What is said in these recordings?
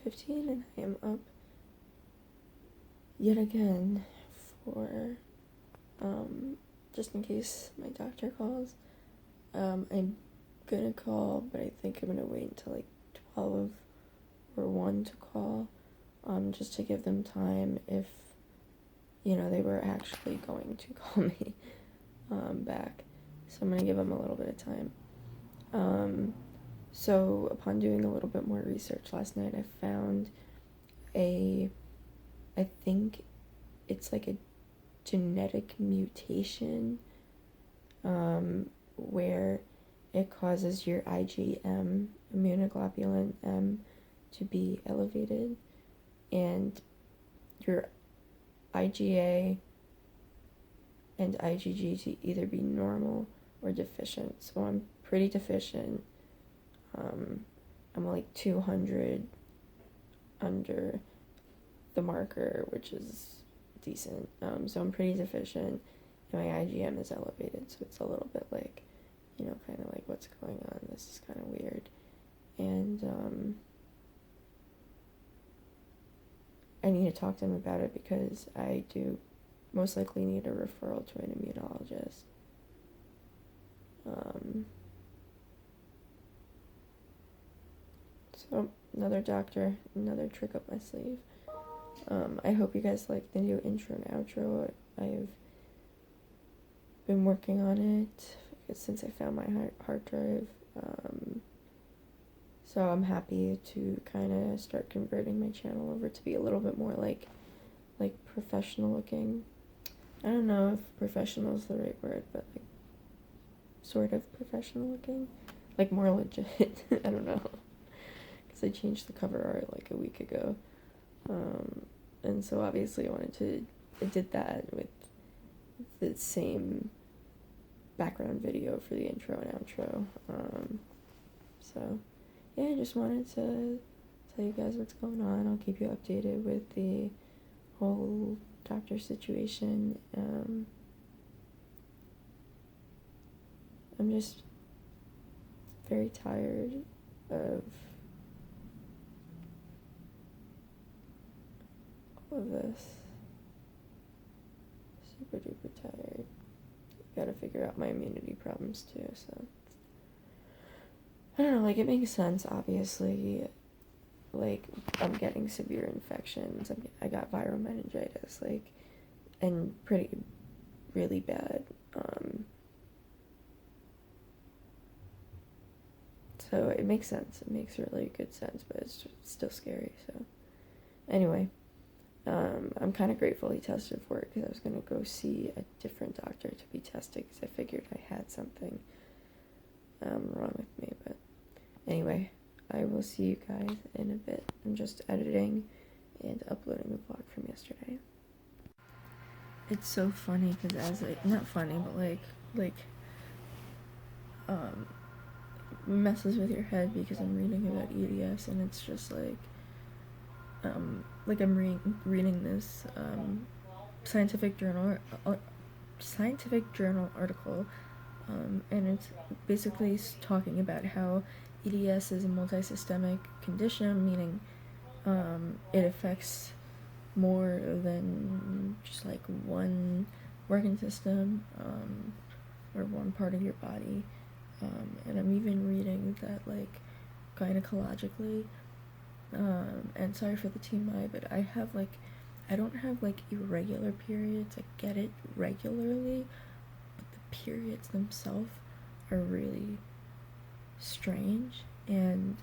11:15 and I am up yet again for, just in case my doctor calls. I'm gonna call, but I think I'm gonna wait until like 12 or 1 to call, just to give them time if, they were actually going to call me, back. So I'm gonna give them a little bit of time. So upon doing a little bit more research last night, I found I think it's like a genetic mutation, where it causes your IgM, immunoglobulin M, to be elevated, and your IgA and IgG to either be normal or deficient. So I'm pretty deficient. I'm like 200 under the marker, which is decent. So I'm pretty deficient, and my IgM is elevated, so it's a little bit like, kind of like, what's going on? This is kind of weird. And I need to talk to him about it because I do most likely need a referral to an immunologist. So another doctor, another trick up my sleeve. I hope you guys like the new intro and outro. I've been working on it since I found my hard drive. So I'm happy to kind of start converting my channel over to be a little bit more like professional looking. I don't know if professional is the right word, but like sort of professional looking, like more legit. I don't know, because I changed the cover art like a week ago, and so obviously I did that with the same background video for the intro and outro. So yeah, I just wanted to tell you guys what's going on. I'll keep you updated with the whole doctor situation. I'm just very tired of all of this. Super duper tired. Gotta figure out my immunity problems too, so I don't know, like, it makes sense, obviously. Like, I'm getting severe infections. I got viral meningitis, like, and really bad. So it makes sense. It makes really good sense, but it's just still scary. So anyway, I'm kind of grateful he tested for it, because I was going to go see a different doctor to be tested, because I figured I had something wrong with me. But anyway, I will see you guys in a bit. I'm just editing and uploading the vlog from yesterday. It's so funny, because not funny, but like messes with your head, because I'm reading about EDS, and it's just like I'm reading this scientific journal article, and it's basically talking about how EDS is a multisystemic condition, meaning it affects more than just like one organ system, or one part of your body. And I'm even reading that, like, gynecologically, and sorry for the TMI, but I don't have like irregular periods. I get it regularly, but the periods themselves are really strange, and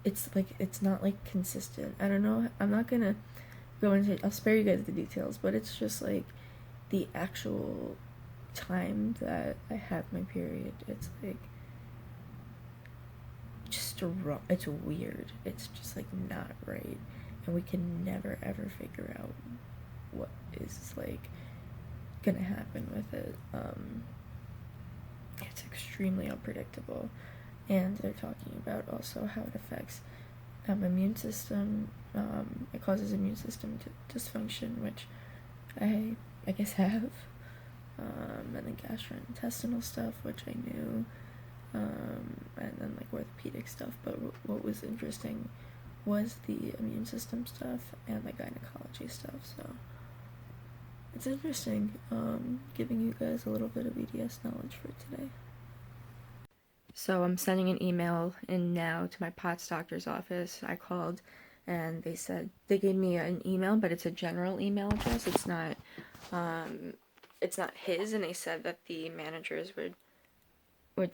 it's not like consistent. I don't know, I'm not gonna go into it. I'll spare you guys the details, but it's just like the actual time that I have my period, it's like just it's weird. It's just like not right, and we can never ever figure out what is like gonna happen with it. It's extremely unpredictable, and they're talking about also how it affects immune system. It causes immune system dysfunction, which I guess have, and then gastrointestinal stuff, which I knew, and then like orthopedic stuff. But what was interesting was the immune system stuff and the gynecology stuff. So it's interesting, giving you guys a little bit of EDS knowledge for today. So I'm sending an email in now to my POTS doctor's office. I called and they said they gave me an email, but it's a general email address. It's not his, and they said that the managers would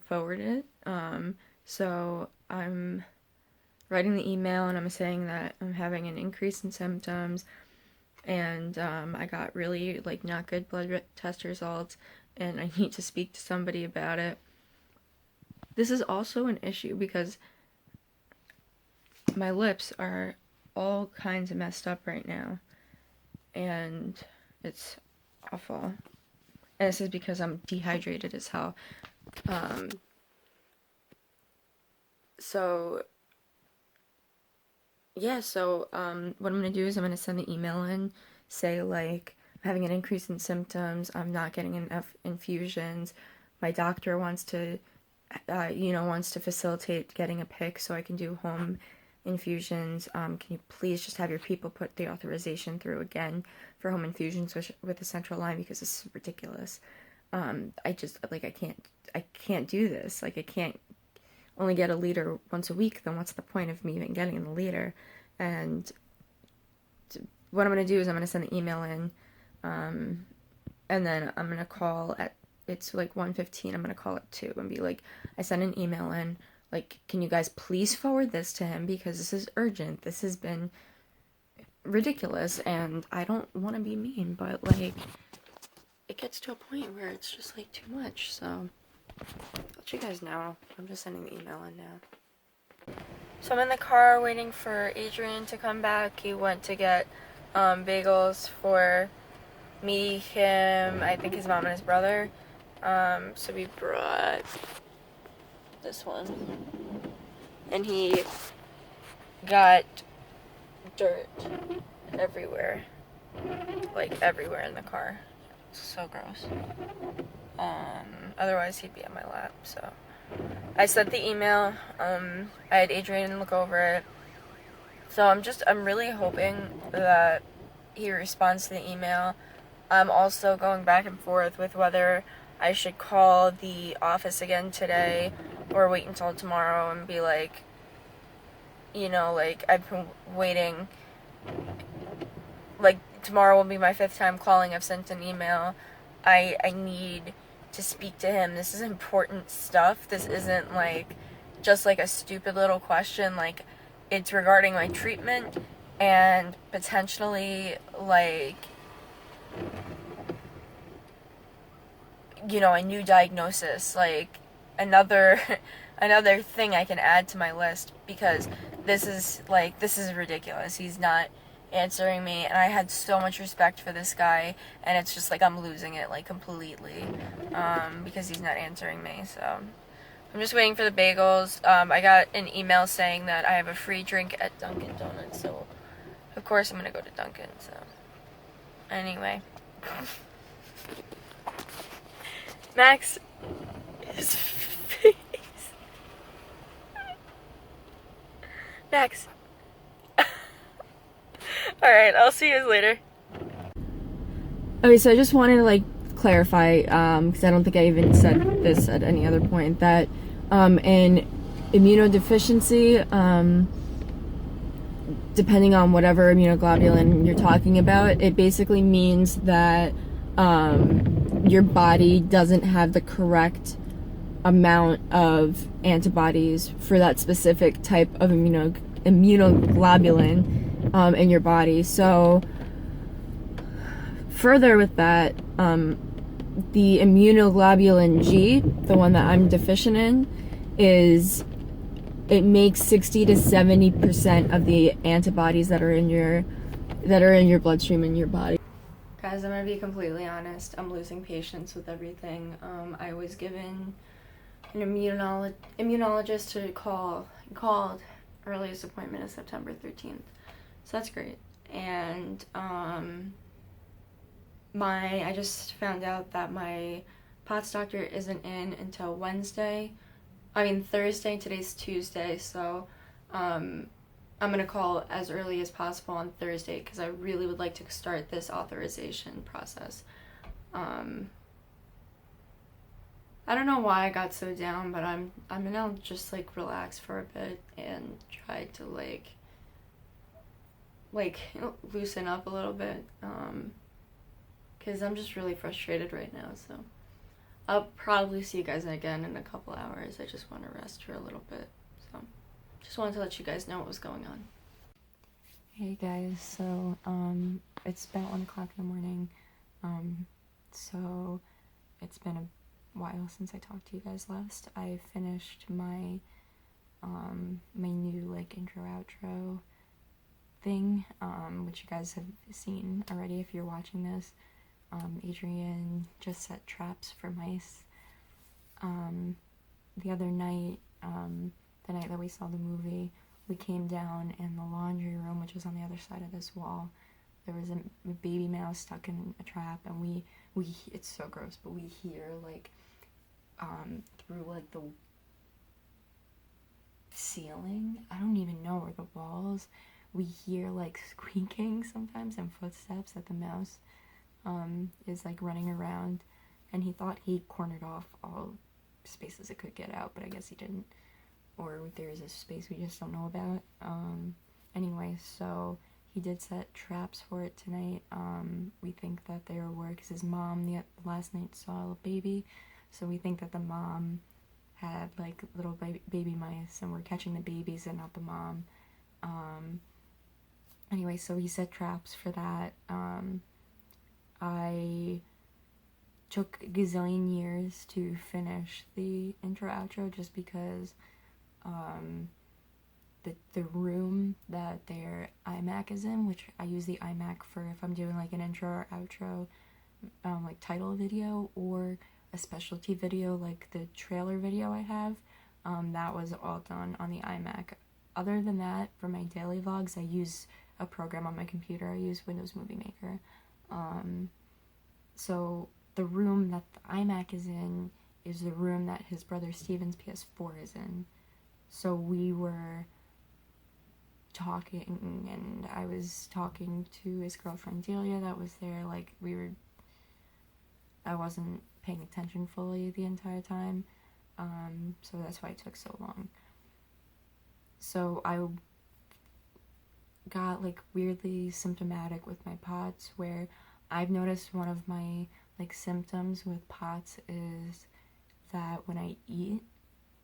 forward it. So I'm writing the email and I'm saying that I'm having an increase in symptoms, and I got really like not good blood test results, and I need to speak to somebody about it. This is also an issue because my lips are all kinds of messed up right now, and it's awful. And this is because I'm dehydrated as hell. So what I'm gonna do is I'm gonna send the email in, say like I'm having an increase in symptoms, I'm not getting enough infusions, my doctor wants to facilitate getting a PIC so I can do home infusions. Can you please just have your people put the authorization through again for home infusions with a central line, because this is ridiculous. I can't do this. Like, I can't only get a liter once a week. Then what's the point of me even getting the liter? And what I'm going to do is I'm going to send the email in, and then I'm going to call it's like 1:15. I'm going to call at 2 and be like, I sent an email in. Like, can you guys please forward this to him, because this is urgent. This has been ridiculous, and I don't want to be mean, but like, it gets to a point where it's just like too much. So I'll let you guys know. I'm just sending the email in now. So I'm in the car waiting for Adrian to come back. He went to get bagels for me, him, I think his mom and his brother. So we brought this one, and he got dirt everywhere, like everywhere in the car. It's so gross. Otherwise he'd be on my lap. So I sent the email. I had Adrian look over it. So I'm really hoping that he responds to the email. I'm also going back and forth with whether I should call the office again today or wait until tomorrow and be like, like, I've been waiting, like, tomorrow will be my 5th time calling. I've sent an email. I need to speak to him. This is important stuff. This isn't like just like a stupid little question. Like, it's regarding my treatment and potentially like, a new diagnosis, like another thing I can add to my list, because this is ridiculous. He's not answering me, and I had so much respect for this guy, and it's just like I'm losing it like completely, because he's not answering me. So I'm just waiting for the bagels. I got an email saying that I have a free drink at Dunkin' Donuts, so of course I'm gonna go to Dunkin'. So anyway. Max, his face. Max. Alright, I'll see you guys later. Okay, so I just wanted to like clarify, because I don't think I even said this at any other point, that in immunodeficiency, depending on whatever immunoglobulin you're talking about, it basically means that your body doesn't have the correct amount of antibodies for that specific type of immunoglobulin in your body. So further with that, the immunoglobulin G, the one that I'm deficient in, it makes 60 to 70% of the antibodies that are in your bloodstream in your body. Guys, I'm gonna be completely honest. I'm losing patience with everything. I was given an immunologist to call. He called. Earliest appointment is September 13th. So that's great. And I just found out that my POTS doctor isn't in until Wednesday. Thursday, today's Tuesday, so I'm gonna call as early as possible on Thursday because I really would like to start this authorization process. Um, I don't know why I got so down, but I'm gonna just like relax for a bit and try to like loosen up a little bit. Because I'm just really frustrated right now. So I'll probably see you guys again in a couple hours. I just want to rest for a little bit. So just wanted to let you guys know what was going on. Hey guys, so it's about 1 o'clock in the morning. So it's been a while since I talked to you guys last. I finished my my new like intro outro thing, which you guys have seen already if you're watching this. Adrian just set traps for mice. The other night, the night that we saw the movie, we came down in the laundry room, which was on the other side of this wall. There was a baby mouse stuck in a trap, and we it's so gross, but we hear like through like the ceiling, I don't even know, or the walls, we hear like squeaking sometimes and footsteps that the mouse is like running around, and he thought he cornered off all spaces it could get out, but I guess he didn't, or there's a space we just don't know about. Anyway, so he did set traps for it tonight. We think that they were because his mom the last night saw a baby, so we think that the mom had like little baby mice and we're catching the babies and not the mom. Anyway, so he set traps for that. I took a gazillion years to finish the intro outro just because the room that their iMac is in, which I use the iMac for if I'm doing like an intro or outro like title video or a specialty video like the trailer video I have, that was all done on the iMac. Other than that, for my daily vlogs, I use a program on my computer. I use Windows Movie Maker. So the room that the iMac is in is the room that his brother Steven's PS4 is in. So we were talking, and I was talking to his girlfriend Delia that was there. Like, I wasn't paying attention fully the entire time, so that's why it took so long. So I got like weirdly symptomatic with my POTS, where I've noticed one of my like symptoms with POTS is that when I eat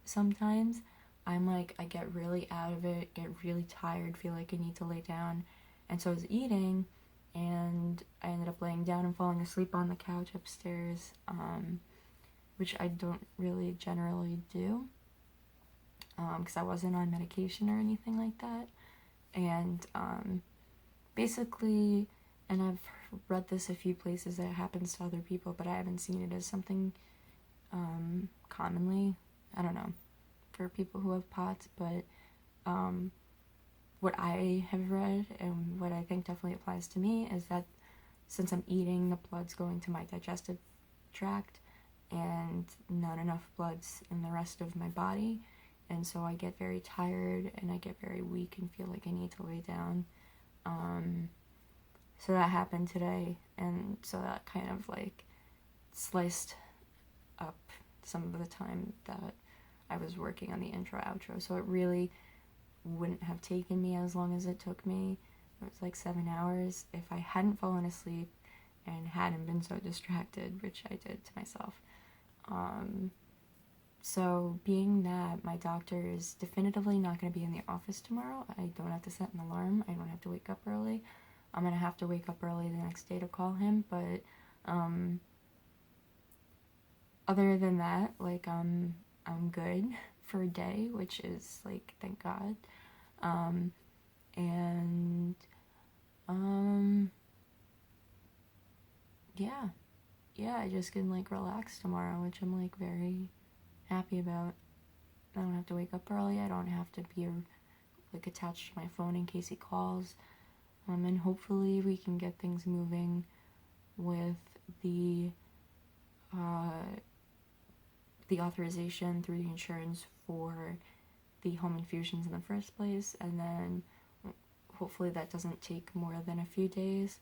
sometimes I'm like, I get really out of it, get really tired, feel like I need to lay down. And so I was eating and I ended up laying down and falling asleep on the couch upstairs, which I don't really generally do because I wasn't on medication or anything like that. And basically, and I've read this a few places that it happens to other people, but I haven't seen it as something commonly, I don't know, for people who have POTS, but what I have read and what I think definitely applies to me is that since I'm eating, the blood's going to my digestive tract and not enough blood's in the rest of my body, and so I get very tired and I get very weak and feel like I need to lay down. So that happened today, and so that kind of like sliced up some of the time that I was working on the intro outro. So it really wouldn't have taken me as long as it took me. It was like 7 hours if I hadn't fallen asleep and hadn't been so distracted, which I did to myself. So being that my doctor is definitively not going to be in the office tomorrow, I don't have to set an alarm, I don't have to wake up early. I'm going to have to wake up early the next day to call him, but other than that, like, I'm good for a day, which is like, thank God. And yeah, I just can like relax tomorrow, which I'm like very happy about. I don't have to wake up early, I don't have to be like attached to my phone in case he calls, and hopefully we can get things moving with the the authorization through the insurance for the home infusions in the first place, and then hopefully that doesn't take more than a few days.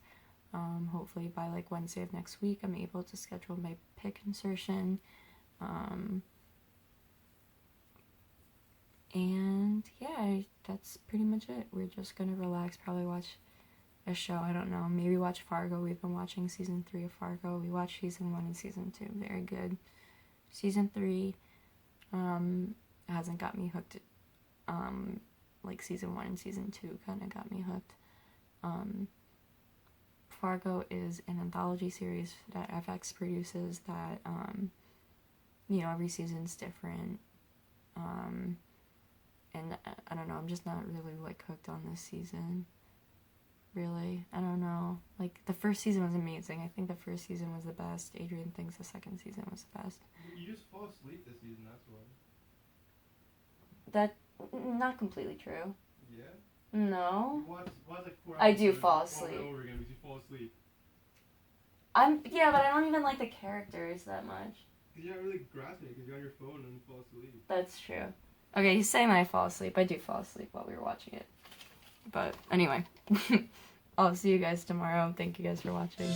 Hopefully by like Wednesday of next week I'm able to schedule my PIC insertion. And yeah, that's pretty much it. We're just gonna relax, probably watch a show, I don't know, maybe watch Fargo. We've been watching season 3 of Fargo. We watched season 1 and season 2, very good. Season 3 hasn't got me hooked, like season 1 and season 2 kind of got me hooked. Fargo is an anthology series that FX produces that, every season's different. And I don't know, I'm just not really, like, hooked on this season. Really, I don't know. Like, the first season was amazing. I think the first season was the best. Adrian thinks the second season was the best. You just fall asleep this season, that's why. That, not completely true. Yeah? No. You watch like 4 I hours do fall asleep. over again because you fall asleep. Yeah, but I don't even like the characters that much. Because you're not really grasping it because you're on your phone and you fall asleep. That's true. Okay, he's saying that I fall asleep. I do fall asleep while we were watching it. But anyway, I'll see you guys tomorrow. Thank you guys for watching.